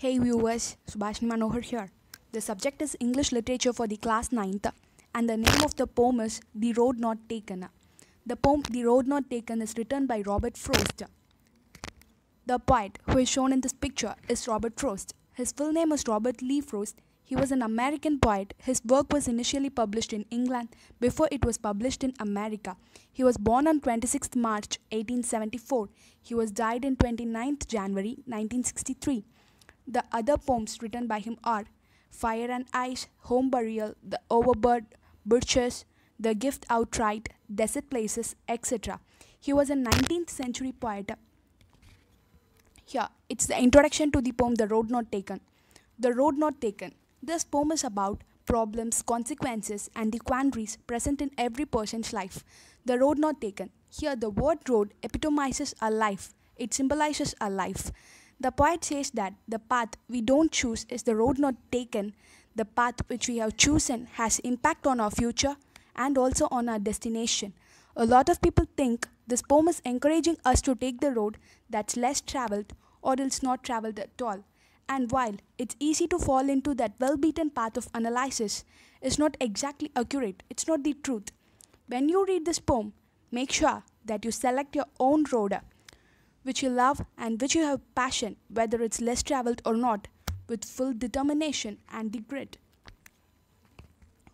Hey viewers, Subhashini Manohar here. The subject is English literature for the class 9th and the name of the poem is The Road Not Taken. The poem The Road Not Taken is written by Robert Frost. The poet who is shown in this picture is Robert Frost. His full name is Robert Lee Frost. He was an American poet. His work was initially published in England before it was published in America. He was born on 26th March 1874. He was died on 29th January 1963. The other poems written by him are Fire and Ice, Home Burial, The Overbird, Birches, The Gift Outright, Desert Places, etc. He was a 19th century poet. Here, it's the introduction to the poem The Road Not Taken. The Road Not Taken. This poem is about problems, consequences, and the quandaries present in every person's life. The road not taken. Here, the word road epitomizes our life. It symbolizes our life. The poet says that the path we don't choose is the road not taken. The path which we have chosen has impact on our future and also on our destination. A lot of people think this poem is encouraging us to take the road that's less traveled or else not traveled at all. And while it's easy to fall into that well-beaten path of analysis, it's not exactly accurate, it's not the truth. When you read this poem, make sure that you select your own road, which you love and which you have passion, whether it's less traveled or not, with full determination and the grit.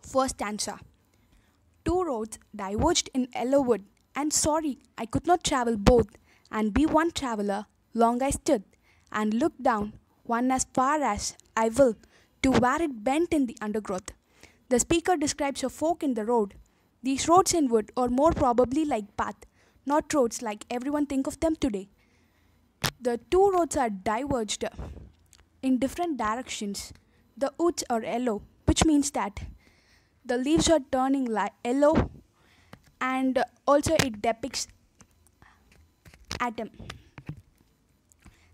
First stanza. Two roads diverged in Ellowood, and sorry I could not travel both, and be one traveller, long I stood, and looked down, one as far as I will, to where it bent in the undergrowth. The speaker describes a fork in the road. These roads in wood are more probably like path, not roads like everyone think of them today. The two roads are diverged in different directions. The woods are yellow, which means that the leaves are turning yellow, and also it depicts autumn.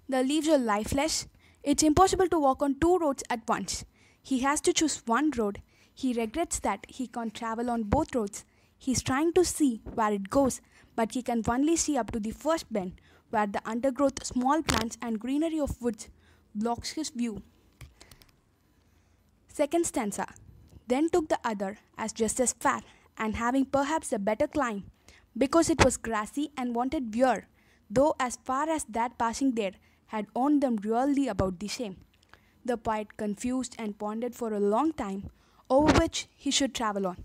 The leaves are lifeless. It's impossible to walk on two roads at once. He has to choose one road. He regrets that he can't travel on both roads. He's trying to see where it goes, but he can only see up to the first bend, where the undergrowth, small plants and greenery of woods blocks his view. Second stanza. Then took the other as just as far, and having perhaps a better climb, because it was grassy and wanted weir, though as far as that passing there had owned them really about the same. The poet confused and pondered for a long time over which he should travel on.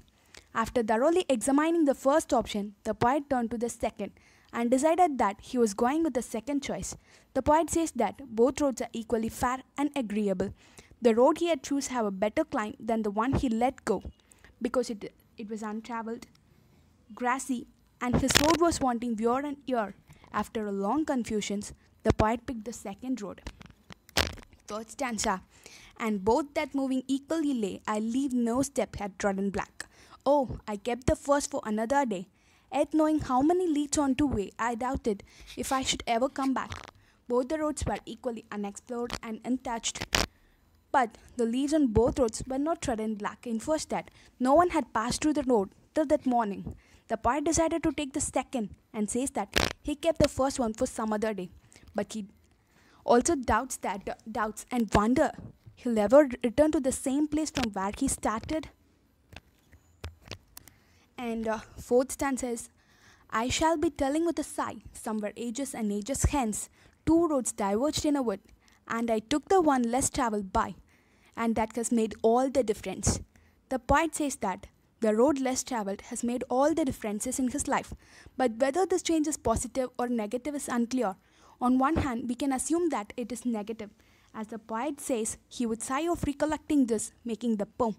After thoroughly examining the first option, the poet turned to the second and decided that he was going with the second choice. The poet says that both roads are equally fair and agreeable. The road he had choose have a better climb than the one he let go, because it was untraveled, grassy, and his road was wanting wear and ear. After a long confusions, the poet picked the second road. Third stanza. And both that moving equally lay, I leave no step had trodden black. Oh, I kept the first for another day. Yet knowing how many leads on to way, I doubted if I should ever come back. Both the roads were equally unexplored and untouched. But the leaves on both roads were not trodden black. In first that no one had passed through the road till that morning. The poet decided to take the second and says that he kept the first one for some other day. But he also doubts and wonder he'll ever return to the same place from where he started. And fourth stanza says, I shall be telling with a sigh, somewhere ages and ages hence, two roads diverged in a wood, and I took the one less travelled by, and that has made all the difference. The poet says that the road less travelled has made all the differences in his life, but whether this change is positive or negative is unclear. On one hand, we can assume that it is negative, as the poet says he would sigh of recollecting this, making the poem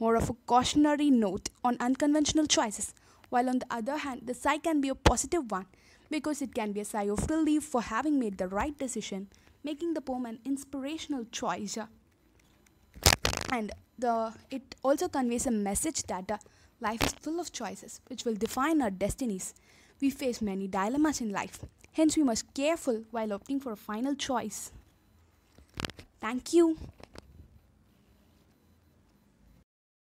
more of a cautionary note on unconventional choices, while on the other hand, the sigh can be a positive one, because it can be a sigh of relief for having made the right decision, making the poem an inspirational choice. And it also conveys a message that life is full of choices which will define our destinies. We face many dilemmas in life, hence we must be careful while opting for a final choice. Thank you.